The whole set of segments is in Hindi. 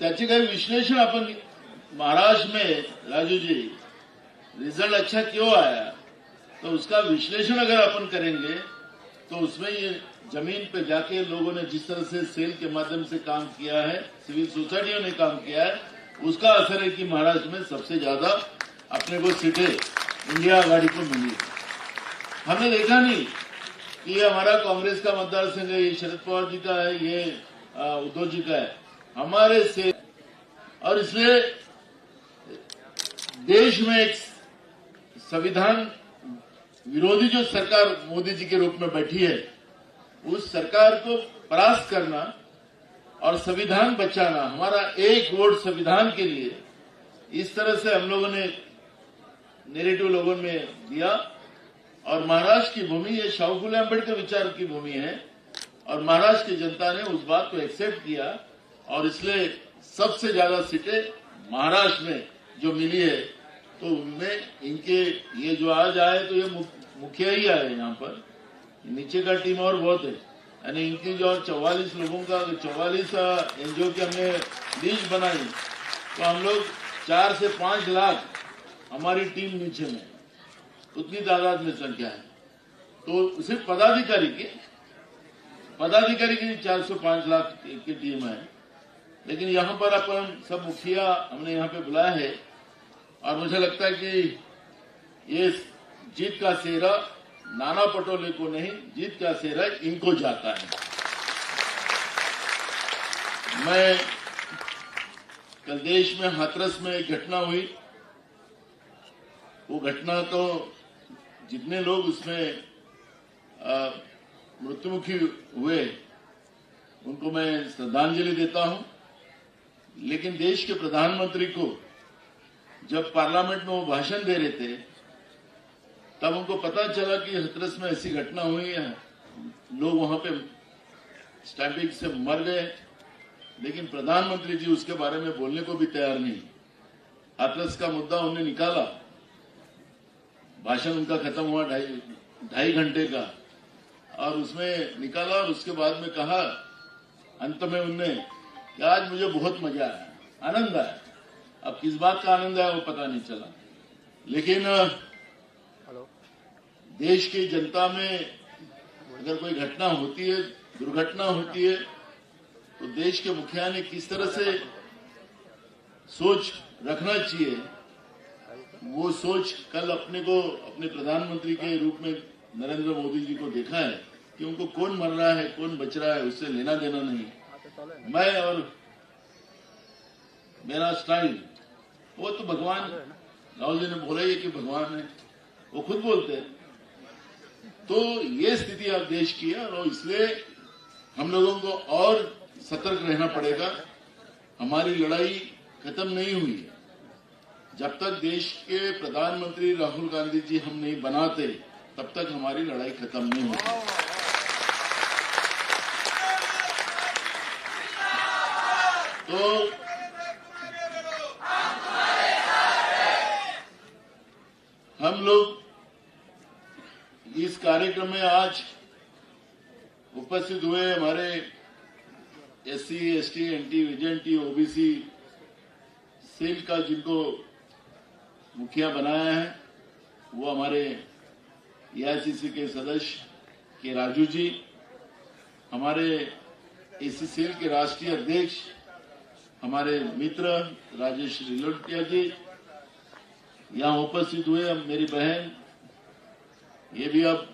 त्याचे काही विश्लेषण अपन महाराष्ट्र में राजू जी रिजल्ट अच्छा क्यों आया, तो उसका विश्लेषण अगर अपन करेंगे तो उसमें ये जमीन पे जाके लोगों ने जिस तरह से सेल के माध्यम से काम किया है, सिविल सोसाइटियों ने काम किया है, उसका असर है कि महाराष्ट्र में सबसे ज्यादा अपने को सीटें इंडिया आघाड़ी को मिली। हमने देखा नहीं कि ये हमारा कांग्रेस का मतदार संघ है, ये शरद पवार जी का है, ये उद्धव जी का है, हमारे से। और इसलिए देश में एक संविधान विरोधी जो सरकार मोदी जी के रूप में बैठी है, उस सरकार को परास्त करना और संविधान बचाना, हमारा एक वोट संविधान के लिए, इस तरह से हम लोगों ने नैरेटिव लोगों में दिया। और महाराष्ट्र की भूमि ये शाहू फुले अम्बेडकर विचार की भूमि है और महाराष्ट्र की जनता ने उस बात को एक्सेप्ट किया और इसलिए सबसे ज्यादा सीटें महाराष्ट्र में जो मिली है, तो उनमें इनके ये जो आज आए तो ये मुखिया ही आए, यहाँ पर नीचे का टीम और बहुत है, यानी इनकी जो 44 लोगों का 44 एनजीओ की हमने लिस्ट बनाई, तो हम लोग 4 से 5 लाख हमारी टीम नीचे में, उतनी तादाद में संख्या है। तो सिर्फ पदाधिकारी की 4 से 5 लाख की टीम है, लेकिन यहाँ पर अपन सब मुखिया हमने यहाँ पे बुलाया है और मुझे लगता है कि ये जीत का सेहरा नाना पटोले को नहीं, जीत का सेहरा इनको जाता है। मैं कल देश में हाथरस में एक घटना हुई, वो घटना तो जितने लोग उसमें मृत्युमुखी हुए उनको मैं श्रद्धांजलि देता हूं, लेकिन देश के प्रधानमंत्री को जब पार्लियामेंट में वो भाषण दे रहे थे तब उनको पता चला कि हाथरस में ऐसी घटना हुई है, लोग वहां पे स्टैम्पिंग से मर गए, लेकिन प्रधानमंत्री जी उसके बारे में बोलने को भी तैयार नहीं। हाथरस का मुद्दा उन्होंने निकाला, भाषण उनका खत्म हुआ 2.5 घंटे का, और उसमें निकाला और उसके बाद में कहा अंत में उनने कि आज मुझे बहुत मजा आया, आनंद आया। अब किस बात का आनंद आया वो पता नहीं चला, लेकिन देश की जनता में अगर कोई घटना होती है, दुर्घटना होती है, तो देश के मुखिया ने किस तरह से सोच रखना चाहिए, वो सोच कल अपने प्रधानमंत्री के रूप में नरेंद्र मोदी जी को देखा है कि उनको कौन मर रहा है कौन बच रहा है उससे लेना देना नहीं। मैं और मेरा स्टाइल, वो तो भगवान, राहुल जी ने बोला ही कि भगवान है, वो खुद बोलते हैं। तो ये स्थिति अब देश की है और इसलिए हम लोगों को और सतर्क रहना पड़ेगा। हमारी लड़ाई खत्म नहीं हुई है, जब तक देश के प्रधानमंत्री राहुल गांधी जी हम नहीं बनाते तब तक हमारी लड़ाई खत्म नहीं होगी। तो हम लोग इस कार्यक्रम में आज उपस्थित हुए हमारे SC, ST, NT, VJNT, OBC cell का जिनको मुखिया बनाया है वो हमारे AICC के सदस्य के राजू जी, हमारे SC सेल के राष्ट्रीय अध्यक्ष हमारे मित्र राजेश रिलोटिया जी यहाँ उपस्थित हुए। मेरी बहन ये भी अब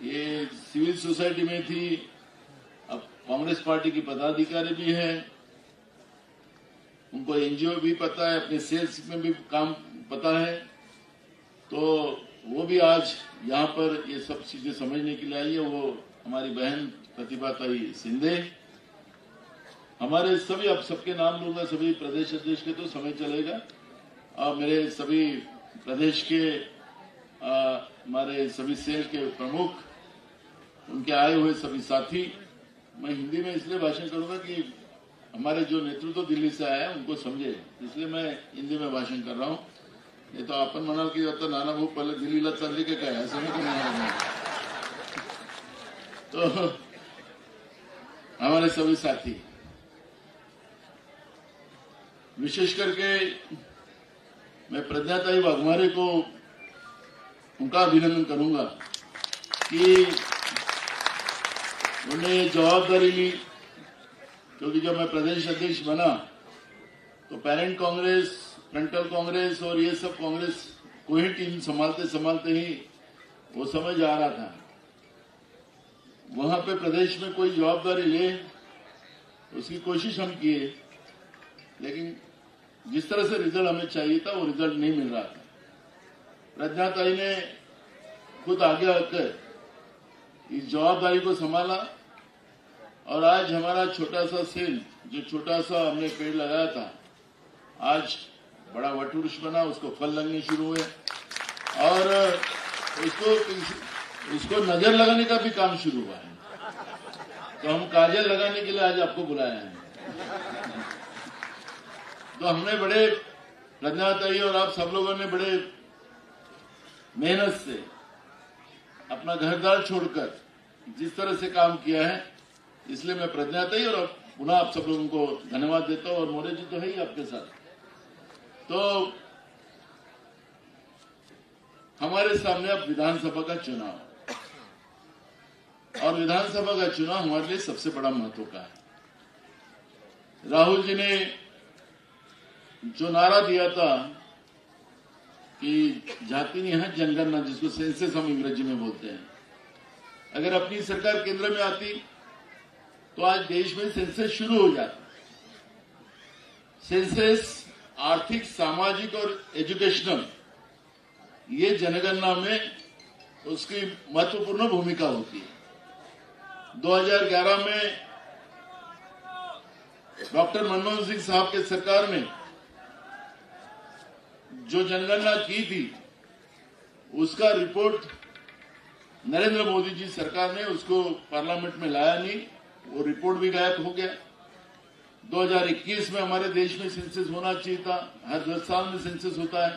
ये सिविल सोसाइटी में थी, अब कांग्रेस पार्टी की पदाधिकारी भी है, उनको एनजीओ भी पता है, अपने सेल्स में भी काम पता है, तो वो भी आज यहाँ पर ये सब चीजें समझने के लिए आई है। वो हमारी बहन प्रतिभाताई सिंधे, हमारे सभी, अब सबके नाम लूंगा, सभी प्रदेश अध्यक्ष के तो समय चलेगा, और मेरे सभी प्रदेश के हमारे सभी सेल के प्रमुख, उनके आए हुए सभी साथी। मैं हिंदी में इसलिए भाषण करूंगा कि हमारे जो नेतृत्व दिल्ली से आया है उनको समझे, इसलिए मैं हिंदी में भाषण कर रहा हूं। नहीं तो आपण म्हणाल की आता नाना भाऊ पहले दिल्लीला चालले की काय, असं नको म्हणाल। तो हमारे सभी साथी, विशेष करके मैं प्रज्ञाताई वाघमारे को उनका अभिनंदन करूंगा कि उन्होंने ये जवाबदारी ली, क्योंकि जब मैं प्रदेश अध्यक्ष बना तो पेरेंट कांग्रेस, फ्रंटल कांग्रेस और ये सब कांग्रेस को ही टीम संभालते संभालते ही वो समझ आ रहा था। वहां पे प्रदेश में कोई जवाबदारी ले उसकी कोशिश हम किए, लेकिन जिस तरह से रिजल्ट हमें चाहिए था वो रिजल्ट नहीं मिल रहा था। प्रज्ञाताई ने खुद आगे आकर इस जवाबदारी को संभाला और आज हमारा छोटा सा सेल, जो छोटा सा हमने पेड़ लगाया था, आज बड़ा वटवृक्ष बना, उसको फल लगने शुरू हुए और उसको नजर लगाने का भी काम शुरू हुआ है। तो हम काजल लगाने के लिए आज आपको बुलाया है। तो हमने बड़े, प्रज्ञाताई और आप सब लोगों ने बड़े मेहनत से अपना घर-द्वार छोड़कर जिस तरह से काम किया है, इसलिए मैं प्रज्ञाताई और पुनः आप सब लोगों को धन्यवाद देता हूं। और मौर्य जी तो है ही आपके साथ। तो हमारे सामने अब विधानसभा का चुनाव, और विधानसभा का चुनाव हमारे लिए सबसे बड़ा महत्व का है। राहुल जी ने जो नारा दिया था कि जाति निहाय जनगणना, जिसको सेंसस हम अंग्रेजी में बोलते हैं, अगर अपनी सरकार केंद्र में आती तो आज देश में सेंसस शुरू हो जाता। सेंसस आर्थिक, सामाजिक और एजुकेशनल, ये जनगणना में उसकी महत्वपूर्ण भूमिका होती है। 2011 में डॉक्टर मनमोहन सिंह साहब के सरकार में जो जनगणना की थी, उसका रिपोर्ट नरेंद्र मोदी जी सरकार ने उसको पार्लियामेंट में लाया नहीं, वो रिपोर्ट भी गायब हो गया। 2021 में हमारे देश में सेंसस होना चाहिए था, हर 10 साल में सेंसस होता है।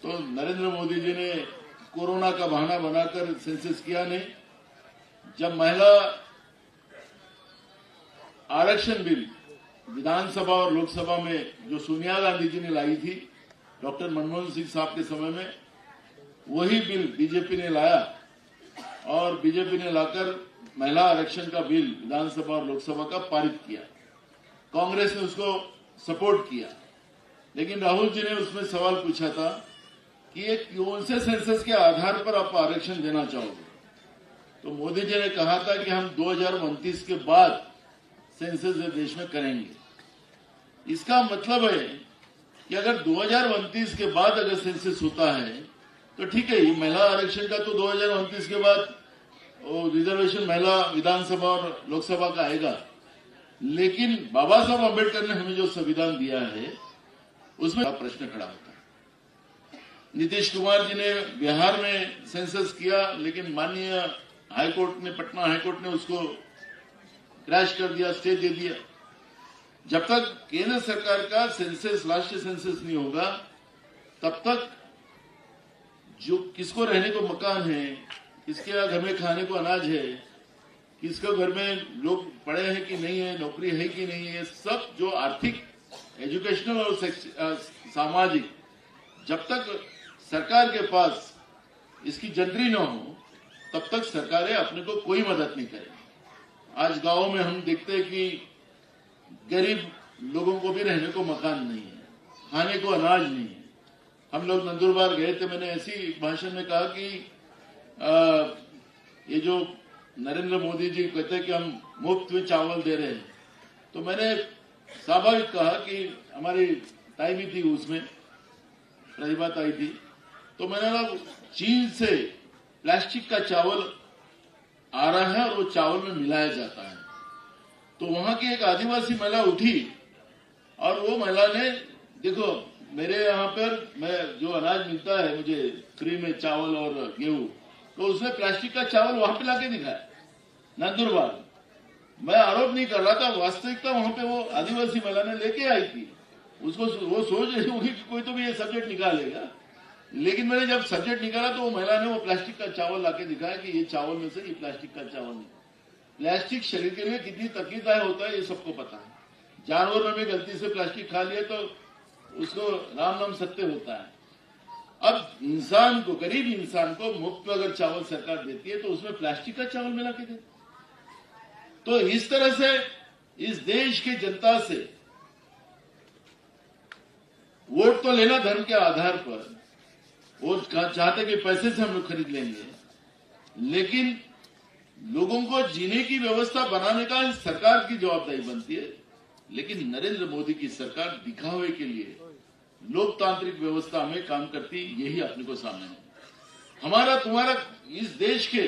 तो नरेंद्र मोदी जी ने कोरोना का बहाना बनाकर सेंसस किया नहीं। जब महिला आरक्षण बिल विधानसभा और लोकसभा में जो सोनिया गांधी जी ने लाई थी डॉक्टर मनमोहन सिंह साहब के समय में, वही बिल बीजेपी ने लाया और बीजेपी ने लाकर महिला आरक्षण का बिल विधानसभा और लोकसभा का पारित किया। कांग्रेस ने उसको सपोर्ट किया, लेकिन राहुल जी ने उसमें सवाल पूछा था कि ये कौन से सेंसस के आधार पर आप आरक्षण देना चाहोगे। तो मोदी जी ने कहा था कि हम 2029 के बाद सेंसस देश में करेंगे। इसका मतलब है कि अगर 2029 के बाद अगर सेंसस होता है तो ठीक है, ये महिला आरक्षण का तो 2029 के बाद रिजर्वेशन महिला विधानसभा और लोकसभा का आएगा, लेकिन बाबा साहब अम्बेडकर ने हमें जो संविधान दिया है उसमें प्रश्न खड़ा होता है। नीतीश कुमार जी ने बिहार में सेंसस किया, लेकिन माननीय हाईकोर्ट ने, पटना हाईकोर्ट ने उसको क्रैश कर दिया, स्टे दे दिया। जब तक केंद्र सरकार का सेंसस, राष्ट्रीय सेंसस नहीं होगा, तब तक जो किसको रहने को मकान है, किसके घर में खाने को अनाज है, किसको घर में लोग पढ़े हैं कि नहीं है, नौकरी है कि नहीं है, सब जो आर्थिक, एजुकेशनल और सामाजिक, जब तक सरकार के पास इसकी जंतरी न हो तब तक सरकारें अपने को कोई मदद नहीं करें। आज गांवों में हम देखते हैं कि गरीब लोगों को भी रहने को मकान नहीं है, खाने को अनाज नहीं है। हम लोग नंदुरबार गए थे, मैंने ऐसी भाषण में कहा कि ये जो नरेंद्र मोदी जी कहते हैं कि हम मुफ्त में चावल दे रहे हैं, तो मैंने स्वाभाविक कहा कि हमारी ताई भी थी उसमें, प्रतिभा ताई थी, तो मैंने कहा चीन से प्लास्टिक का चावल आ रहा है और वो चावल में मिलाया जाता है। तो वहां की एक आदिवासी महिला उठी और वो महिला ने, देखो मेरे यहाँ पर मैं जो अनाज मिलता है मुझे फ्री में, चावल और गेहूं, तो उसने प्लास्टिक का चावल वहां पे लाके दिखाया नंदुरबार। मैं आरोप नहीं कर रहा था, वास्तविकता वहां पे वो आदिवासी महिला ने लेके आई थी। उसको वो सोच रही होगी कि कोई तो भी ये सब्जेक्ट निकालेगा, लेकिन मैंने जब सब्जेक्ट निकाला तो वो महिला ने वो प्लास्टिक का चावल लाके दिखाया कि ये चावल में से ये प्लास्टिक का चावल नहीं। प्लास्टिक शरीर के लिए कितनी तकलीफदायक होता है ये सबको पता है। जानवर ने भी गलती से प्लास्टिक खा लिया तो उसको राम नाम सत्य होता है। अब इंसान को, गरीब इंसान को मुफ्त में अगर चावल सरकार देती है तो उसमें प्लास्टिक का चावल मिला के देती। तो इस तरह से इस देश की जनता से वोट तो लेना धर्म के आधार पर, वो चाहते कि पैसे से हम लोग खरीद लेंगे, लेकिन लोगों को जीने की व्यवस्था बनाने का सरकार की जवाबदारी बनती है। लेकिन नरेंद्र मोदी की सरकार दिखावे के लिए लोकतांत्रिक व्यवस्था में काम करती, यही अपने को सामने है। हमारा तुम्हारा इस देश के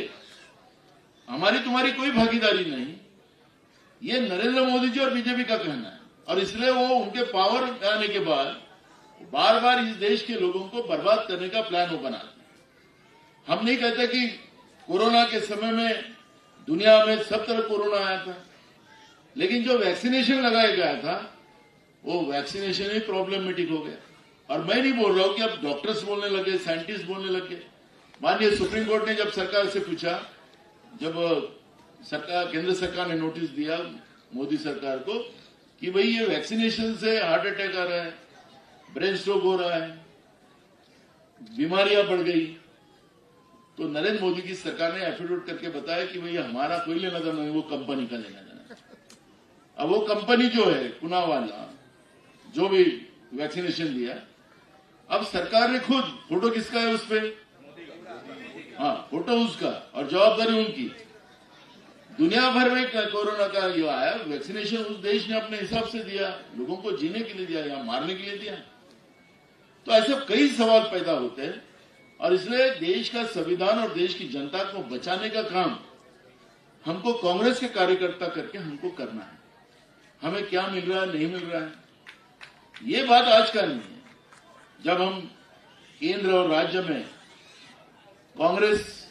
हमारी तुम्हारी कोई भागीदारी नहीं, ये नरेंद्र मोदी जी और बीजेपी का कहना है। और इसलिए वो उनके पावर में आने के बाद बार बार इस देश के लोगों को बर्बाद करने का प्लान वो बनाते हैं। हम नहीं कहते कि कोरोना के समय में दुनिया में सब तरफ कोरोना आया था, लेकिन जो वैक्सीनेशन लगाया गया था वो वैक्सीनेशन ही प्रॉब्लमेटिक हो गया। और मैं नहीं बोल रहा हूं कि अब डॉक्टर्स बोलने लगे, साइंटिस्ट बोलने लगे। माननीय सुप्रीम कोर्ट ने जब सरकार से पूछा, जब सरकार, केंद्र सरकार ने नोटिस दिया मोदी सरकार को कि भाई ये वैक्सीनेशन से हार्ट अटैक आ रहा है, ब्रेन स्ट्रोक हो रहा है, बीमारियां बढ़ गई, तो नरेंद्र मोदी की सरकार ने एफिडेविट करके बताया कि भाई हमारा कोई लेना देना नहीं, वो कंपनी का लेना देना। अब वो कंपनी जो है पुना वाला, जो भी वैक्सीनेशन दिया, अब सरकार ने खुद, फोटो किसका है उस पे? हाँ, फोटो उसका और जवाबदारी उनकी। दुनिया भर में कोरोना का जो आया वैक्सीनेशन उस देश ने अपने हिसाब से दिया, लोगों को जीने के लिए दिया या मारने के लिए दिया। तो ऐसे कई सवाल पैदा होते हैं और इसलिए देश का संविधान और देश की जनता को बचाने का काम हमको कांग्रेस के कार्यकर्ता करके हमको करना है। हमें क्या मिल रहा है, नहीं मिल रहा है, ये बात आज का नहीं है। जब हम केंद्र और राज्य में कांग्रेस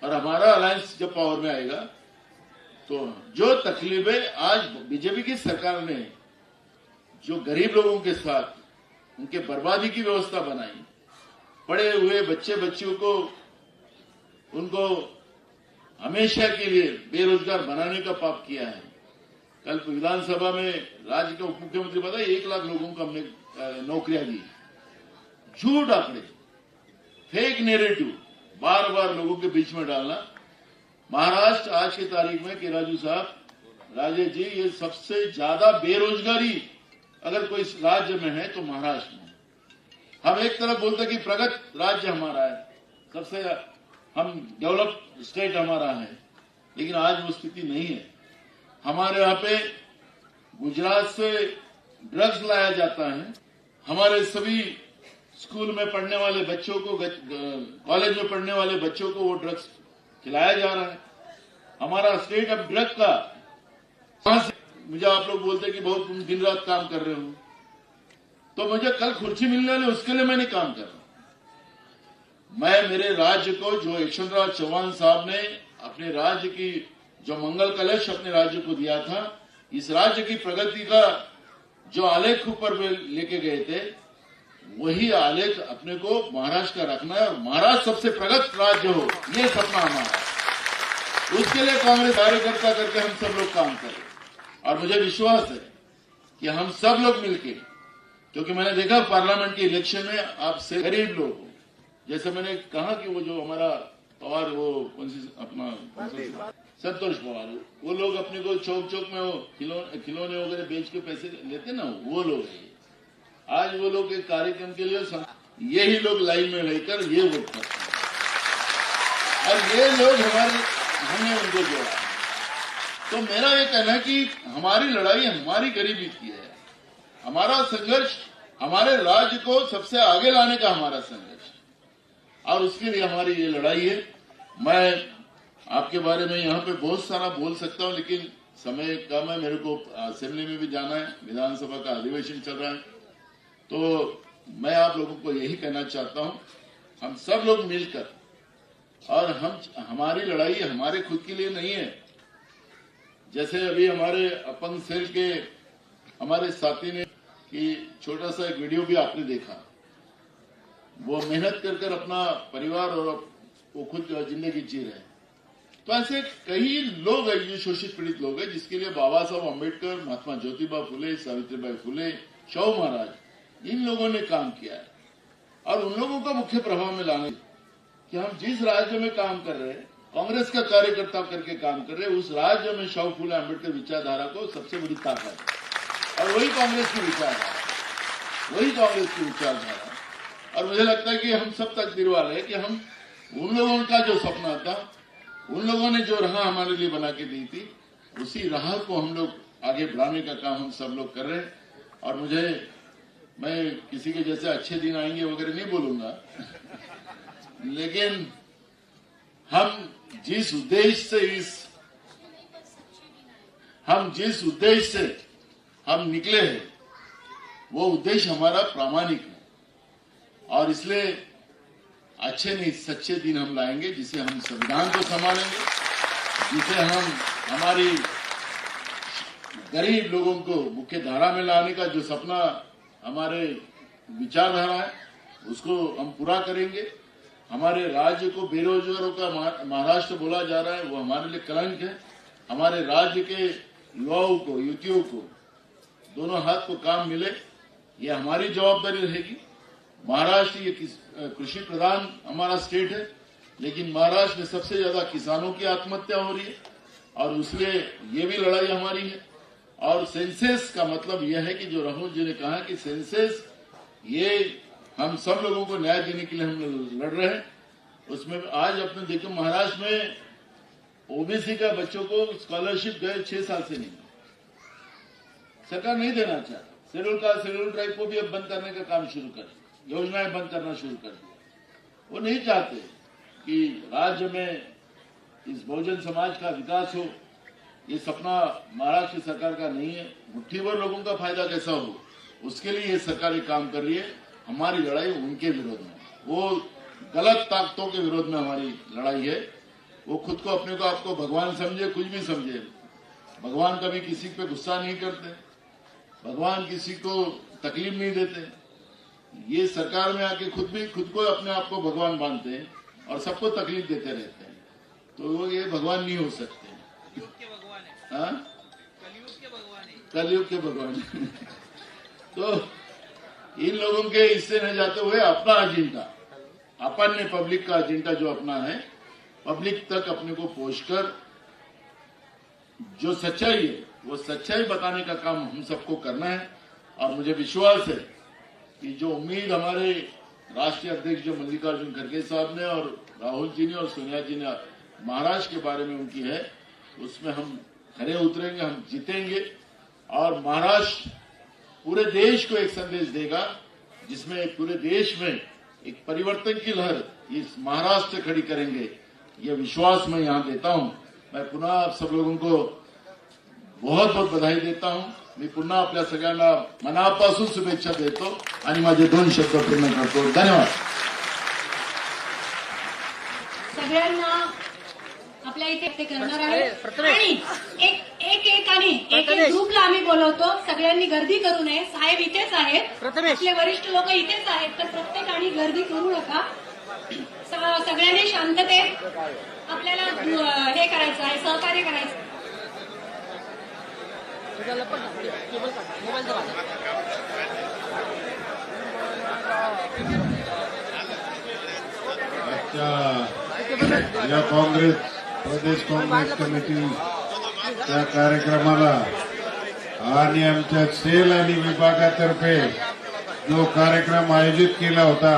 और हमारा अलायंस जब पावर में आएगा, तो जो तकलीफें आज बीजेपी की सरकार ने जो गरीब लोगों के साथ उनके बर्बादी की व्यवस्था बनाई, पढ़े हुए बच्चे बच्चियों को उनको हमेशा के लिए बेरोजगार बनाने का पाप किया है। कल विधानसभा में राज्य के उप मुख्यमंत्री बताए 1 लाख लोगों को हमने नौकरियां दी। झूठ आंकड़े, फेक नैरेटिव बार बार लोगों के बीच में डालना। महाराष्ट्र आज की तारीख में कि राजू साहब, राजेश जी, ये सबसे ज्यादा बेरोजगारी अगर कोई राज्य में है तो महाराष्ट्र में। हम एक तरफ बोलते कि प्रगत राज्य हमारा है, सबसे हम डेवलप्ड स्टेट हमारा है, लेकिन आज वो स्थिति नहीं है। हमारे यहाँ पे गुजरात से ड्रग्स लाया जाता है, हमारे सभी स्कूल में पढ़ने वाले बच्चों को, कॉलेज में पढ़ने वाले बच्चों को वो ड्रग्स खिलाया जा रहा है। हमारा स्टेट अब ड्रग का, मुझे आप लोग बोलते कि बहुत तुम दिन रात काम कर रहे हो, तो मुझे कल खुर्ची मिलने वाली उसके लिए मैं नहीं काम कर रहा। मैं मेरे राज्य को, जो यशवंतराव चौहान साहब ने अपने राज्य की जो मंगल कलश अपने राज्य को दिया था, इस राज्य की प्रगति का जो आलेख ऊपर लेके गए थे, वही आलेख अपने को महाराष्ट्र का रखना है और महाराष्ट्र सबसे प्रगत राज्य हो, ये सपना हमारा है। उसके लिए कांग्रेस कार्यकर्ता करके हम सब लोग काम करें और मुझे विश्वास है कि हम सब लोग मिलकर, क्योंकि मैंने देखा पार्लियामेंट के इलेक्शन में आपसे गरीब लोग, जैसे मैंने कहा कि वो जो हमारा पवार, वो कौन सी अपना संतोष पवार, वो लोग अपने को चौक चौक में वो खिलौने वगैरह बेच के पैसे लेते ना, वो लोग हैं। आज वो लोग एक कार्यक्रम के लिए यही लोग लाइन में रहकर ये वोट करते हैं और ये लोग हमने उनको जोड़ा। तो मेरा ये कहना है कि हमारी लड़ाई हमारी गरीबी की है, हमारा संघर्ष हमारे राज्य को सबसे आगे लाने का हमारा संघर्ष, और उसके लिए हमारी ये लड़ाई है। मैं आपके बारे में यहाँ पे बहुत सारा बोल सकता हूँ, लेकिन समय कम है, मेरे को असेंबली में भी जाना है, विधानसभा का अधिवेशन चल रहा है। तो मैं आप लोगों को यही कहना चाहता हूँ, हम सब लोग मिलकर, और हमारी लड़ाई हमारे खुद के लिए नहीं है। जैसे अभी हमारे अपंग सेल के हमारे साथी ने कि छोटा सा एक वीडियो भी आपने देखा, वो मेहनत कर अपना परिवार और वो खुद जिंदगी जी रहे हैं। तो ऐसे कई लोग हैं जो शोषित पीड़ित लोग हैं, जिसके लिए बाबा साहब अम्बेडकर, महात्मा ज्योतिबा फुले, सावित्रीबाई फुले, शव महाराज, इन लोगों ने काम किया है। और उन लोगों का मुख्य प्रभाव में लाने कि हम जिस राज्य में काम कर रहे हैं, कांग्रेस का कार्यकर्ता करके काम कर रहे हैं, उस राज्य में शव फुले अम्बेडकर विचारधारा को सबसे बड़ी ताकत है। और वही कांग्रेस की विचारधारा, और मुझे लगता है कि हम सब तकदीर वाले हैं कि हम उन लोगों का जो सपना था, उन लोगों ने जो राह हमारे लिए बना के दी थी, उसी राह को हम लोग आगे बढ़ाने का काम हम सब लोग कर रहे हैं। और मैं किसी के जैसे अच्छे दिन आएंगे वगैरह नहीं बोलूंगा, लेकिन हम जिस उद्देश्य से हम निकले हैं, वो उद्देश्य हमारा प्रामाणिक है। और इसलिए अच्छे नहीं सच्चे दिन हम लाएंगे, जिसे हम संविधान को संभालेंगे, जिसे हम हमारी गरीब लोगों को मुख्य धारा में लाने का जो सपना हमारे विचारधारा है, उसको हम पूरा करेंगे। हमारे राज्य को बेरोजगारों का महाराष्ट्र बोला जा रहा है, वो हमारे लिए कलंक है। हमारे राज्य के युवाओं को, युवतियों को दोनों हाथ को काम मिले, ये हमारी जवाबदारी रहेगी। महाराष्ट्र ये कृषि प्रधान हमारा स्टेट है, लेकिन महाराष्ट्र में सबसे ज्यादा किसानों की आत्महत्या हो रही है, और इसलिए ये भी लड़ाई हमारी है। और सेंसेस का मतलब यह है कि जो राहुल जी ने कहा कि सेंसेस, ये हम सब लोगों को न्याय देने के लिए हम लड़ रहे हैं। उसमें आज अपने देखो, महाराष्ट्र में ओबीसी का बच्चों को स्कॉलरशिप गए 6 साल से नहीं, सरकार नहीं देना चाहती। शेड्यूल ट्राइब को भी अब बंद करने का काम शुरू कर, योजनाएं बंद करना शुरू कर दिया। वो नहीं चाहते कि राज्य में इस बहुजन समाज का विकास हो। ये सपना महाराष्ट्र सरकार का नहीं है। मुट्ठी भर लोगों का फायदा कैसा हो, उसके लिए ये सरकार काम कर रही है। हमारी लड़ाई उनके विरोध में, वो गलत ताकतों के विरोध में हमारी लड़ाई है। वो खुद को अपने को आपको भगवान समझे, कुछ भी समझे, भगवान कभी किसी पे गुस्सा नहीं करते, भगवान किसी को तकलीफ नहीं देते। ये सरकार में आके खुद को अपने आप को भगवान मानते हैं और सबको तकलीफ देते रहते हैं, तो वो ये भगवान नहीं हो सकते। कलयुग के भगवान तो इन लोगों के हिस्से न जाते हुए अपना एजेंडा, अपन ने पब्लिक का एजेंडा जो अपना है, पब्लिक तक अपने को पहुंचकर जो सच्चाई है वो सच्चाई बताने का काम हम सबको करना है। और मुझे विश्वास है कि जो उम्मीद हमारे राष्ट्रीय अध्यक्ष जो मल्लिकार्जुन खड़गे साहब ने और राहुल जी ने और सोनिया जी ने महाराष्ट्र के बारे में उनकी है, उसमें हम खरे उतरेंगे, हम जीतेंगे। और महाराष्ट्र पूरे देश को एक संदेश देगा, जिसमें पूरे देश में एक परिवर्तन की लहर इस महाराष्ट्र से खड़ी करेंगे, ये विश्वास मैं यहाँ देता हूँ। मैं पुनः आप सब लोगों को बहुत बहुत बधाई देता हूँ। मी पुन्हा आपल्या सगळ्यांना मनापासून शुभेच्छा देतो आणि माझे 2 शब्द पूर्ण करतो। धन्यवाद। सगळ्यांना आपल्या इथे ते करणार आहे आणि एक ग्रुपला आम्ही बोलवतो। सगळ्यांनी गर्दी करू नये, साहेब इथेच आहेत, आपले वरिष्ठ लोक इथेच आहेत, तर प्रत्येकाने गर्दी करू नका। सगळ्यांनी शांततेत आपल्याला हे करायचं आहे, सहकार्य करायचं। या काँग्रेस प्रदेश काँग्रेस कमिटीच्या कार्यक्रमाला आणि आमच्या सेल आणि विभागातर्फे जो कार्यक्रम आयोजित केला होता,